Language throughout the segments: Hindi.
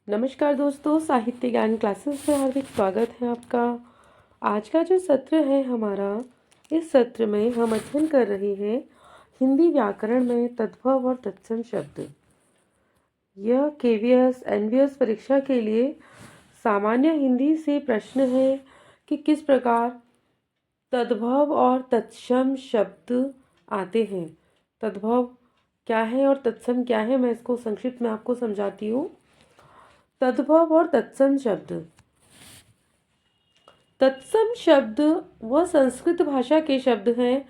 नमस्कार दोस्तों, साहित्य ज्ञान क्लासेस में हार्दिक स्वागत है आपका। आज का जो सत्र है हमारा, इस सत्र में हम अध्ययन कर रहे हैं हिंदी व्याकरण में तद्भव और तत्सम शब्द। यह केवीएस एनवीएस परीक्षा के लिए सामान्य हिंदी से प्रश्न है कि किस प्रकार तद्भव और तत्सम शब्द आते हैं। तद्भव क्या है और तत्सम क्या है, मैं इसको संक्षिप्त में आपको समझाती हूँ। तद्भव और तत्सम शब्द। तत्सम शब्द वह संस्कृत भाषा के शब्द हैं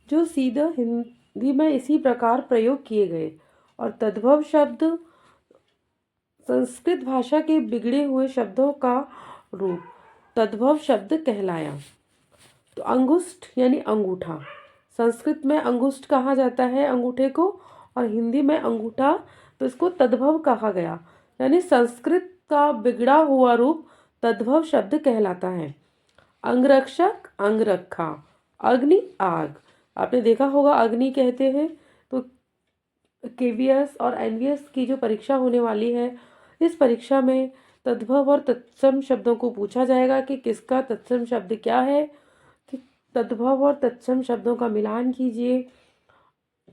जो सीधा हिंदी में इसी प्रकार प्रयोग किए गए, और तद्भव शब्द संस्कृत भाषा के बिगड़े हुए शब्दों का रूप तद्भव शब्द कहलाया। तो अंगुष्ठ यानी अंगूठा, संस्कृत में अंगुष्ठ कहा जाता है अंगूठे को, और हिंदी में अंगूठा, तो इसको तद्भव कहा गया, यानी संस्कृत का बिगड़ा हुआ रूप तद्भव शब्द कहलाता है। अंगरक्षक अंगरखा, अग्नि आग, आपने देखा होगा अग्नि कहते हैं। तो केवीएस और एनवीएस की जो परीक्षा होने वाली है, इस परीक्षा में तद्भव और तत्सम शब्दों को पूछा जाएगा कि किसका तत्सम शब्द क्या है। कि तद्भव और तत्सम शब्दों का मिलान कीजिए,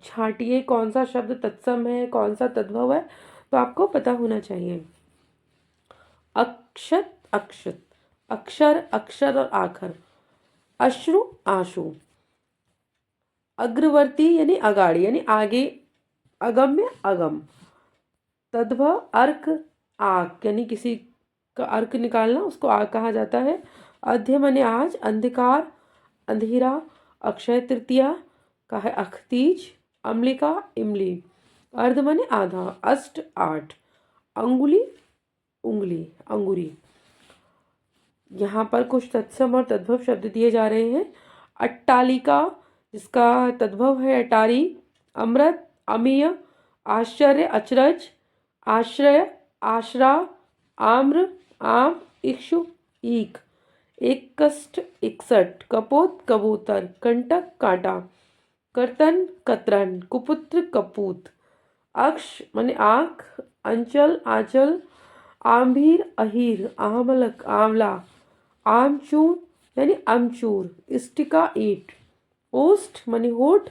छांटिए कौन सा शब्द तत्सम है कौन सा तद्भव है, तो आपको पता होना चाहिए। अक्षत अक्षत, अक्षर अक्षर और आखर, अश्रु आंसू, अग्रवर्ती यानी अगाड़ी यानी आगे, अगम्य अगम, तद्भव अर्क आग यानी किसी का अर्क निकालना, उसको आग कहा जाता है। अध्य माने आज, अंधकार अंधेरा, अक्षय तृतीया का है अखतीज, अम्लिका इमली, अर्ध माने आधा, अष्ट आठ, अंगुली उंगली अंगुरी। यहाँ पर कुछ तत्सम और तद्भव शब्द दिए जा रहे हैं। अट्टालिका जिसका तद्भव है अटारी, अमृत अमीय, आश्चर्य अचरज, आश्रय आश्रा, आम्र आम, इक्षु ईख, एक कष्ट इकसठ, कपोत कबूतर, कंटक कांटा, कर्तन कतरन, कुपुत्र कपूत, अक्ष माने आँख, अंचल आंचल, आम्भीर अहीर, आमलक आंवला, आमचूर यानी अमचूर, इष्टिका ईट, ओष्ठ माने होठ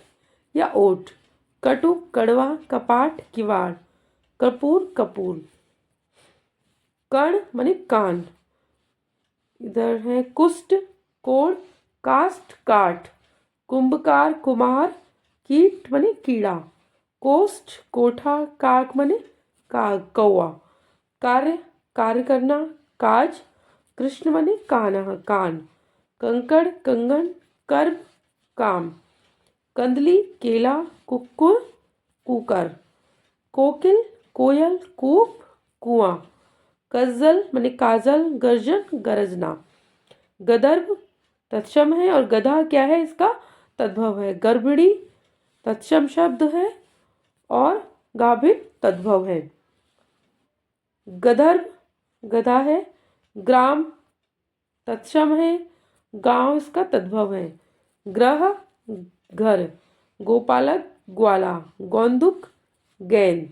या ओठ, कटु कड़वा, कपाट किवाड़, कर्पूर कपूर, कर्ण माने कान, इधर है कुष्ठ कोण, काष्ठ काठ, कुंभकार कुमार, कीट माने कीड़ा, कोष्ठ कोठा, काक माने काग कौआ, कार्य कार्य करना, काज, कृष्ण माने काना कान, कंकड़ कंगन, कर्म काम, कंदली केला, कुक्कुर कुकर, कोकिल कोयल, कूप कुआं, कज्जल माने काजल, गर्जन गरजना, गदर्भ तत्सम है और गधा क्या है, इसका तद्भव है। गर्भिणी तत्सम शब्द है और गाभिन तद्भव है। गदर्भ गधा है, ग्राम तत्सम है, गांव इसका तद्भव है। ग्रह घर, गोपालक ग्वाला, गौंदुक गेंद,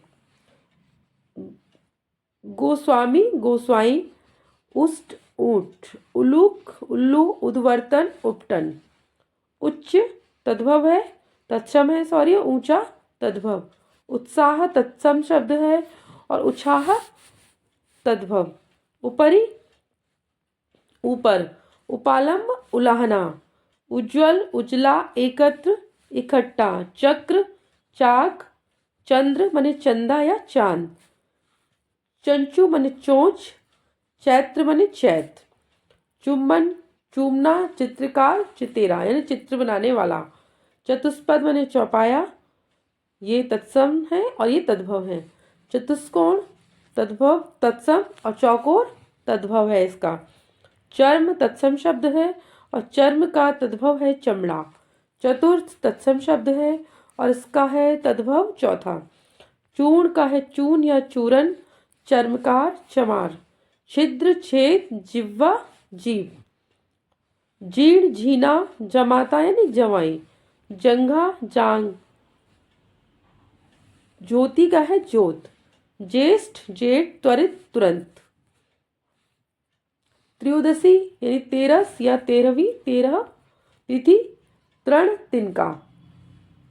गोस्वामी गोस्वाई, उष्ट ऊंट, उलूक उल्लू, उद्वर्तन उपटन। उच्च तद्भव है, तत्सम है सॉरी, ऊंचा तद्भव। उत्साह तत्सम शब्द है और उछाह तद्भव। उपरि ऊपर, उपालंब उलाहना, उज्ज्वल उजला, एकत्र इकट्ठा, चक्र चाक, चंद्र माने चंदा या चांद, चंचू माने चोंच, चैत्र माने चैत, चुम्बन चूमना, चित्रकार चितेरा यानी चित्र बनाने वाला, चतुष्पद माने चौपाया, ये तत्सम है और ये तद्भव है। चतुष्कोण तद्भव तत्सम और चौकोर तद्भव है इसका। चर्म तत्सम शब्द है और चर्म का तद्भव है चमड़ा। चतुर्थ तत्सम शब्द है और इसका है तद्भव चौथा। चूर्ण का है चून या चूरन, चर्मकार चमार, छिद्र छेद, जिह्वा जीभ, जीर्ण झीना, जमाता यानी जमाई, जंघा जांग, ज्योति का है ज्योत, ज्येष्ठ जेठ त्वरित तुरंत। त्रयोदशी यानी 13 या 13वीं 13 तिथि तृण तिनका।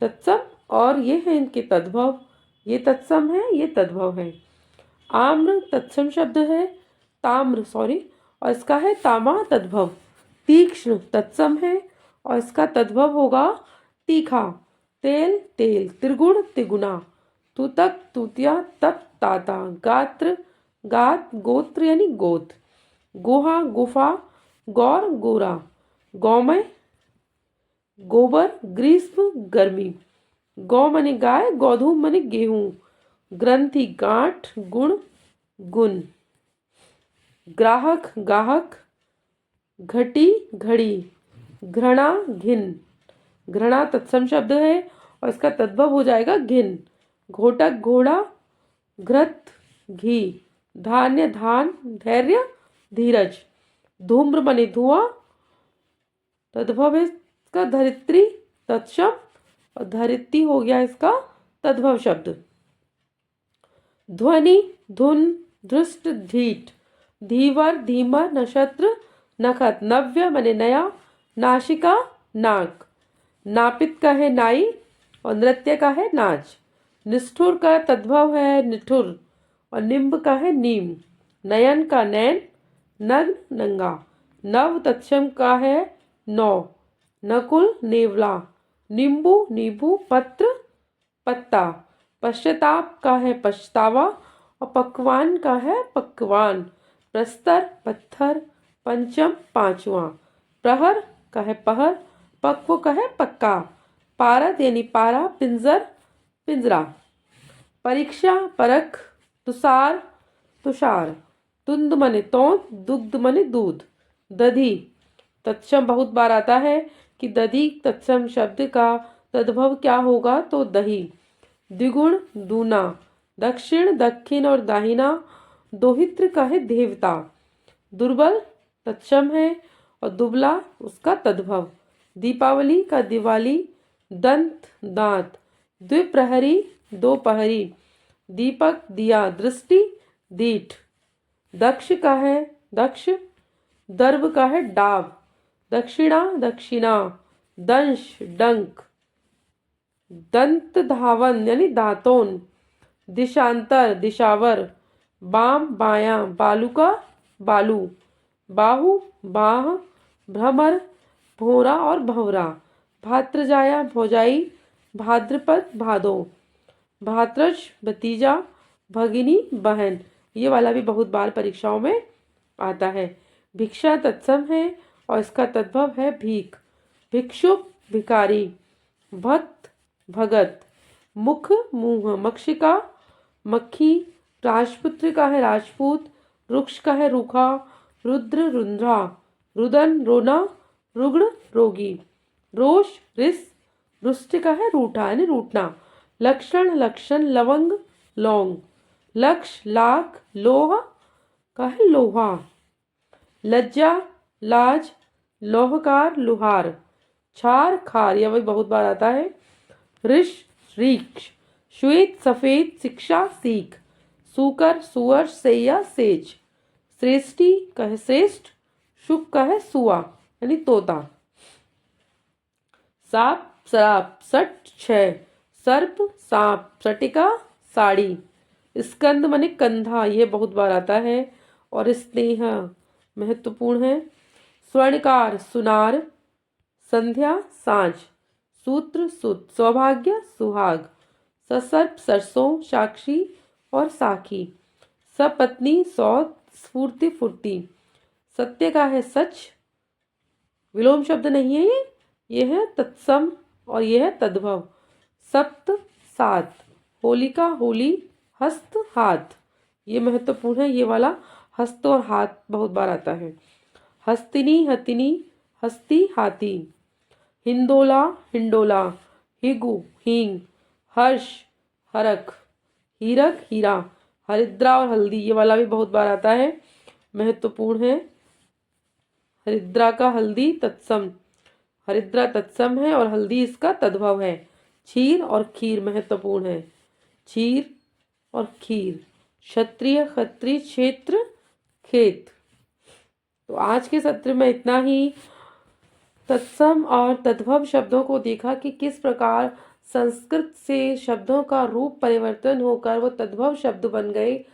तत्सम और ये है इनके तद्भव, ये तत्सम है ये तद्भव है। आम्र तत्सम शब्द है, ताम्र सॉरी, और इसका है तामा तद्भव। तीक्ष्ण तत्सम है और इसका तद्भव होगा तीखा। तेल तेल, त्रिगुण तिगुना। तुतक तुतिया तप ताता। गात्र गात गोत्र यानी गोत। गुहा गुफा, गौर गोरा। गौमय गोबर, ग्रीष्म गर्मी। गौ मने गाय, गौधूम मने गेहूं। ग्रंथि गांठ, गुण गुण। ग्राहक गाहक, घटी घड़ी। घृणा घिन। घृणा तत्सम शब्द है और इसका तद्भव हो जाएगा घिन। घोटक घोड़ा, घृत घी। धान्य धान, धैर्य धीरज। धूम्र मने धुआं, तद्भव है इसका धरित्री तत्सम, और धरित्री हो गया इसका तद्भव शब्द। ध्वनि धुन, धृष्ट धीट। धीवर धीमर, नक्षत्र नखत। नव्य मने नया, नासिका नाक। नापित का है नाई और नृत्य का है नाच। निष्ठुर का तद्भव है निठुर और निम्ब का है नीम। नयन का नैन, नग्न नंगा। नव तत्सम का है नौ। नकुल नेवला। नींबू नींबू, पत्र पत्ता। पश्चाताप का है पछतावा और पकवान का है पकवान। प्रस्तर पत्थर। पंचम पांचवा। प्रहर का है पहर, पक्व का है पक्का। पारद यानी पारा, पिंजर पिंजरा। परीक्षा परख, तुषार तुषार। तुंद मने तोंद, दुग्ध मने दूध। दधी तत्सम बहुत बार आता है कि दधी तत्सम शब्द का तद्भव क्या होगा, तो दही। द्विगुण दूना। दक्षिण दक्षिण और दाहिना। दोहित्र का है देवता। दुर्बल तत्सम है और दुबला उसका तद्भव। दीपावली का दिवाली। दंत दांत। द्विप्रहरी दोपहरी। दीपक दिया। दृष्टि दीठ। दक्ष का है दक्ष। दर्भ का है डाब। दक्षिणा दक्षिणा। दंश डंक। दंत धावन यानी दांतोन। दिशांतर दिशावर। बाम बायां। बालुका बालू। बाहु बाह। भ्रमर भोरा और भंवरा। भात्रजाया भौजाई। भाद्रपद भादो। भात्रज भतीजा। भगिनी बहन। ये वाला भी बहुत बार परीक्षाओं में आता है। भिक्षा तत्सम है और इसका तद्भव है भीख। भिक्षुक भिकारी। भक्त भगत। मुख मुंह। मक्षिका मक्खी। राजपुत्र का है राजपूत। रुक्ष का है रूखा। रुद्र रुंद्रा। रुदन रोना। रुग्ण रोगी। रोष रिस। रुष्ट का है रूठा यानी रूठना। लक्षण लक्षण। लवंग लौंग। लक्ष लाख। लोहा का है लोहा। लज्जा लाज। लोहकार लुहार। छार खार, यह भी बहुत बार आता है। ऋष रीक्ष। श्वेत सफेद। शिक्षा सीख। सूकर सुअर। सैया सेज। श्रेष्ठी का है श्रेष्ठ। शुक का है सुआ यानी तोता। साप शराब। सट छह। सर्प सांप। सटिका साड़ी। स्कंद माने कंधा, ये बहुत बार आता है। और स्नेह महत्वपूर्ण है। स्वर्णकार सुनार। संध्या साँझ। सूत्र सुत। सौभाग्य सुहाग। ससर्प सरसों। साक्षी और साखी। सपत्नी सौत। स्फूर्ति फुर्ती। सत्य का है सच। विलोम शब्द नहीं है ये है तत्सम और ये है तद्भव। सप्त सात। होलिका होली। हस्त हाथ, ये महत्वपूर्ण है। ये वाला हस्त और हाथ बहुत बार आता है। हस्तिनी हथिनी। हस्ती हाथी। हिंदोला हिंडोला। हिगु हींग। हर्ष हरख। हीरक हीरा। हरिद्रा और हल्दी, ये वाला भी बहुत बार आता है, महत्वपूर्ण है। हरिद्रा का हल्दी तत्सम, हरिद्रा तत्सम है और हल्दी इसका तद्भव है। क्षीर और खीर महत्वपूर्ण है। क्षीर और खीर। क्षत्रिय, खत्री, क्षेत्र, खेत। तो आज के सत्र में इतना ही। तत्सम और तद्भव शब्दों को देखा कि किस प्रकार संस्कृत से शब्दों का रूप परिवर्तन होकर वो तद्भव शब्द बन गए,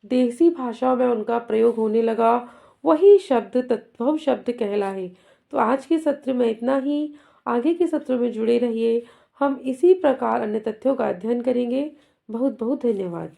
देसी भाषाओं में उनका प्रयोग होने लगा, वही शब्द तद्भव शब्द कहलाए। तो आज के सत्र में इतना ही। आगे के सत्र में जुड़े रहिए, हम इसी प्रकार अन्य तथ्यों का अध्ययन करेंगे। बहुत बहुत धन्यवाद।